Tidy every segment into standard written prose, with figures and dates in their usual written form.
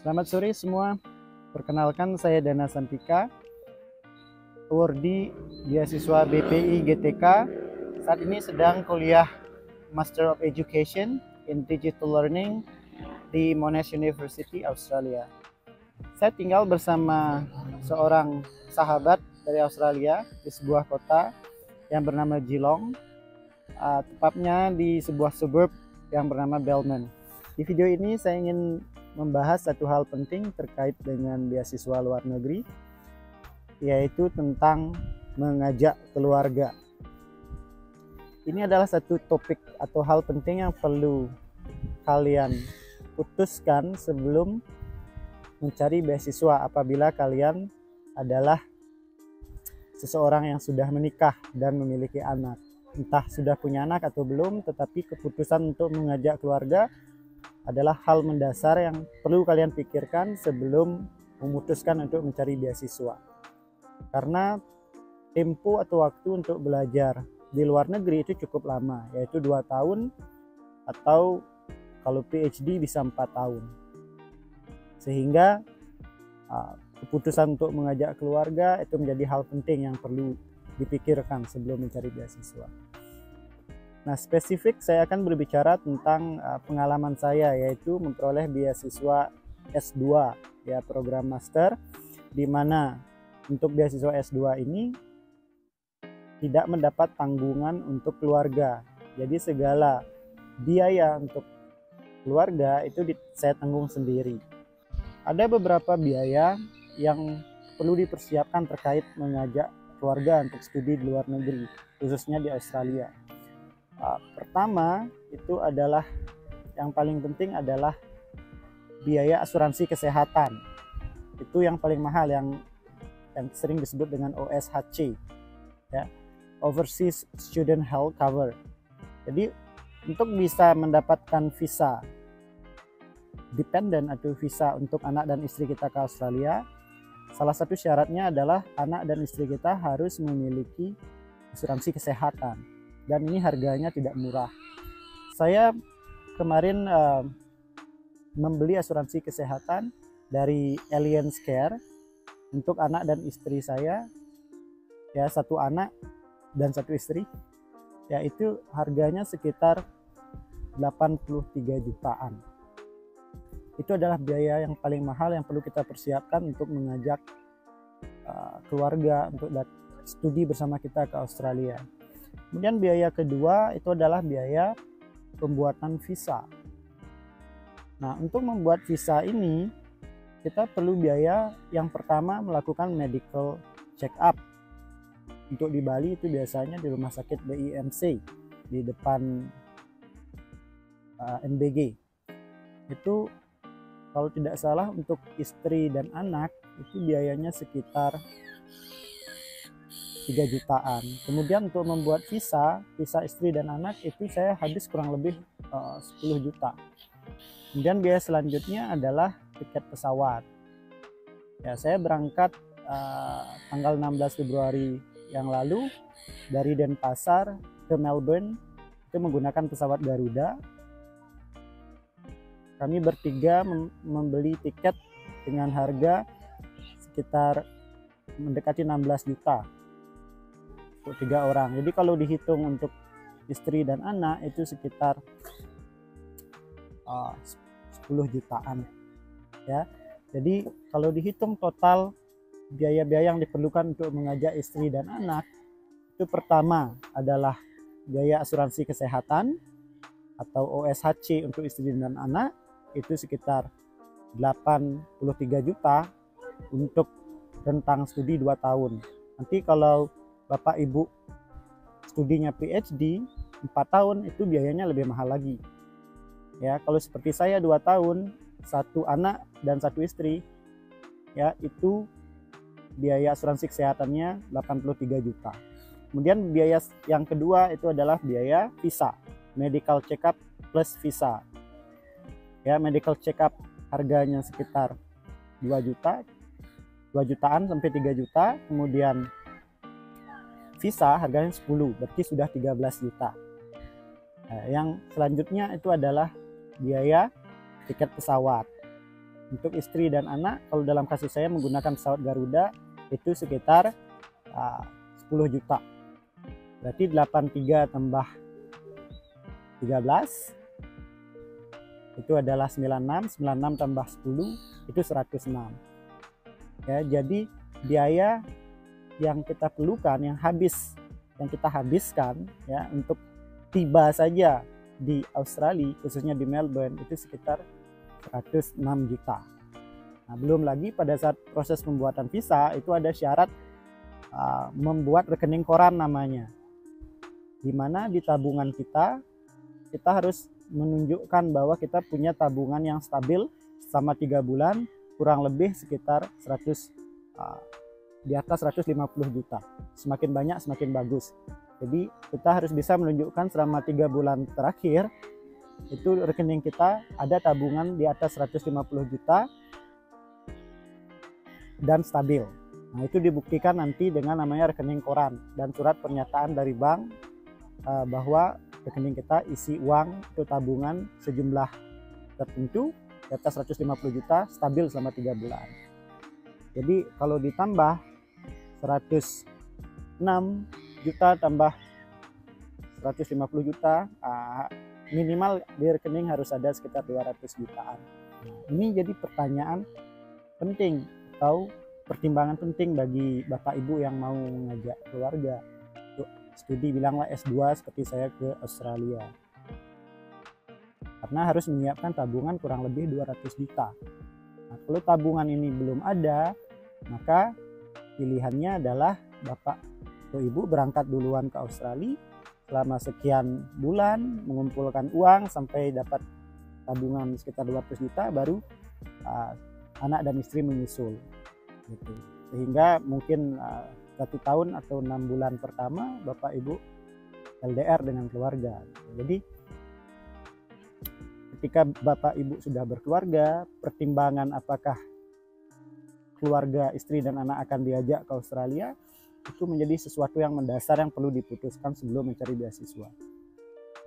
Selamat sore semua. Perkenalkan, saya Dana Santika, awardee beasiswa BPI GTK. Saat ini sedang kuliah Master of Education in Digital Learning di Monash University, Australia. Saya tinggal bersama seorang sahabat dari Australia di sebuah kota yang bernama Geelong, tepatnya di sebuah suburb yang bernama Belmont. Di video ini saya ingin membahas satu hal penting terkait dengan beasiswa luar negeri, yaitu tentang mengajak keluarga. Ini adalah satu topik atau hal penting yang perlu kalian putuskan sebelum mencari beasiswa apabila kalian adalah seseorang yang sudah menikah dan memiliki anak. Entah sudah punya anak atau belum, tetapi keputusan untuk mengajak keluarga adalah hal mendasar yang perlu kalian pikirkan sebelum memutuskan untuk mencari beasiswa. Karena tempo atau waktu untuk belajar di luar negeri itu cukup lama, yaitu 2 tahun atau kalau PhD bisa 4 tahun. Sehingga keputusan untuk mengajak keluarga itu menjadi hal penting yang perlu dipikirkan sebelum mencari beasiswa. Nah, spesifik saya akan berbicara tentang pengalaman saya, yaitu memperoleh beasiswa S2, ya, program master, di mana untuk beasiswa S2 ini tidak mendapat tanggungan untuk keluarga. Jadi segala biaya untuk keluarga itu saya tanggung sendiri. Ada beberapa biaya yang perlu dipersiapkan terkait mengajak keluarga untuk studi di luar negeri, khususnya di Australia. Pertama itu adalah yang paling penting adalah biaya asuransi kesehatan. Itu yang paling mahal, yang sering disebut dengan OSHC, ya, Overseas Student Health Cover. Jadi untuk bisa mendapatkan visa dependent atau visa untuk anak dan istri kita ke Australia, salah satu syaratnya adalah anak dan istri kita harus memiliki asuransi kesehatan. Dan ini harganya tidak murah. Saya kemarin membeli asuransi kesehatan dari Alliance Care untuk anak dan istri saya, ya, 1 anak dan 1 istri, yaitu harganya sekitar 83 jutaan. Itu adalah biaya yang paling mahal yang perlu kita persiapkan untuk mengajak keluarga untuk studi bersama kita ke Australia. Kemudian biaya kedua itu adalah biaya pembuatan visa. Nah, untuk membuat visa ini kita perlu biaya yang pertama melakukan medical check up. Untuk di Bali itu biasanya di rumah sakit BIMC di depan NBG. Itu kalau tidak salah untuk istri dan anak itu biayanya sekitar 3 jutaan. Kemudian untuk membuat visa istri dan anak itu saya habis kurang lebih 10 juta. Kemudian biaya selanjutnya adalah tiket pesawat. Ya, saya berangkat tanggal 16 Februari yang lalu dari Denpasar ke Melbourne itu menggunakan pesawat Garuda. Kami bertiga membeli tiket dengan harga sekitar mendekati 16 juta untuk 3 orang. Jadi kalau dihitung untuk istri dan anak itu sekitar 10 jutaan, ya. Jadi kalau dihitung total biaya-biaya yang diperlukan untuk mengajak istri dan anak, itu pertama adalah biaya asuransi kesehatan atau OSHC untuk istri dan anak itu sekitar 83 juta untuk rentang studi 2 tahun. Nanti kalau Bapak Ibu studinya PhD 4 tahun itu biayanya lebih mahal lagi. Ya, kalau seperti saya 2 tahun, 1 anak dan 1 istri, ya, itu biaya asuransi kesehatannya 83 juta. Kemudian biaya yang kedua itu adalah biaya visa, medical check up plus visa. Ya, medical check up harganya sekitar 2 jutaan sampai 3 juta. Kemudian visa harganya 10, berarti sudah 13 juta. Nah, yang selanjutnya itu adalah biaya tiket pesawat. Untuk istri dan anak, kalau dalam kasus saya menggunakan pesawat Garuda, itu sekitar 10 juta. Berarti 83 tambah 13 itu adalah 96, 96 tambah 10 itu 106. Ya, jadi biaya yang kita perlukan, yang kita habiskan ya untuk tiba saja di Australia, khususnya di Melbourne, itu sekitar 106 juta. Nah, belum lagi pada saat proses pembuatan visa itu ada syarat membuat rekening koran namanya, dimana di tabungan kita harus menunjukkan bahwa kita punya tabungan yang stabil selama 3 bulan, kurang lebih sekitar di atas 150 juta. Semakin banyak semakin bagus. Jadi kita harus bisa menunjukkan selama 3 bulan terakhir itu rekening kita ada tabungan di atas 150 juta dan stabil. Nah, itu dibuktikan nanti dengan namanya rekening koran dan surat pernyataan dari bank bahwa rekening kita isi uang itu tabungan sejumlah tertentu di atas 150 juta stabil selama 3 bulan. Jadi kalau ditambah 106 juta tambah 150 juta, minimal di rekening harus ada sekitar 200 jutaan. Nah, ini jadi pertanyaan penting atau pertimbangan penting bagi Bapak Ibu yang mau mengajak keluarga untuk studi, bilanglah S2 seperti saya ke Australia. Karena harus menyiapkan tabungan kurang lebih 200 juta. Nah, kalau tabungan ini belum ada, maka pilihannya adalah Bapak atau Ibu berangkat duluan ke Australia selama sekian bulan, mengumpulkan uang sampai dapat tabungan sekitar 200 juta, baru anak dan istri menyusul gitu. Sehingga mungkin 1 tahun atau 6 bulan pertama Bapak Ibu LDR dengan keluarga. Jadi ketika Bapak Ibu sudah berkeluarga, pertimbangan apakah keluarga, istri dan anak akan diajak ke Australia itu menjadi sesuatu yang mendasar yang perlu diputuskan sebelum mencari beasiswa.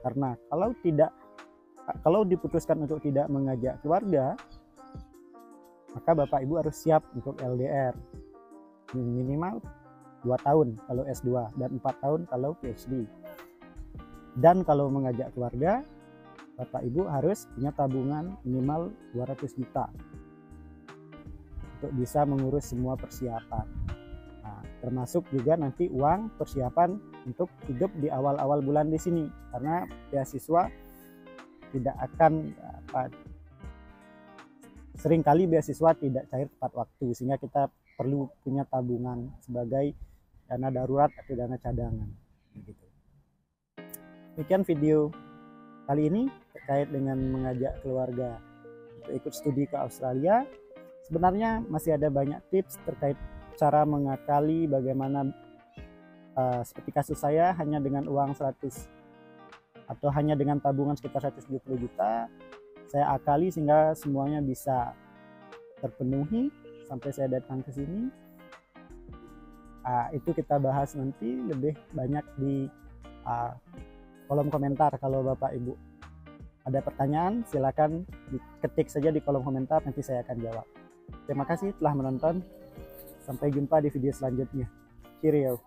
Karena kalau diputuskan untuk tidak mengajak keluarga, maka Bapak Ibu harus siap untuk LDR minimal 2 tahun kalau S2 dan 4 tahun kalau PhD. Dan kalau mengajak keluarga, Bapak Ibu harus punya tabungan minimal 200 juta untuk bisa mengurus semua persiapan. Nah, termasuk juga nanti uang persiapan untuk hidup di awal-awal bulan di sini, karena beasiswa tidak akan seringkali beasiswa tidak cair tepat waktu, sehingga kita perlu punya tabungan sebagai dana darurat atau dana cadangan. Begitu. Demikian video kali ini terkait dengan mengajak keluarga untuk ikut studi ke Australia. Sebenarnya masih ada banyak tips terkait cara mengakali bagaimana seperti kasus saya hanya dengan uang 100 atau hanya dengan tabungan sekitar 170 juta saya akali sehingga semuanya bisa terpenuhi sampai saya datang ke sini. Itu kita bahas nanti lebih banyak di kolom komentar. Kalau Bapak Ibu ada pertanyaan silakan diketik saja di kolom komentar, nanti saya akan jawab. Terima kasih telah menonton. Sampai jumpa di video selanjutnya. Cheerio.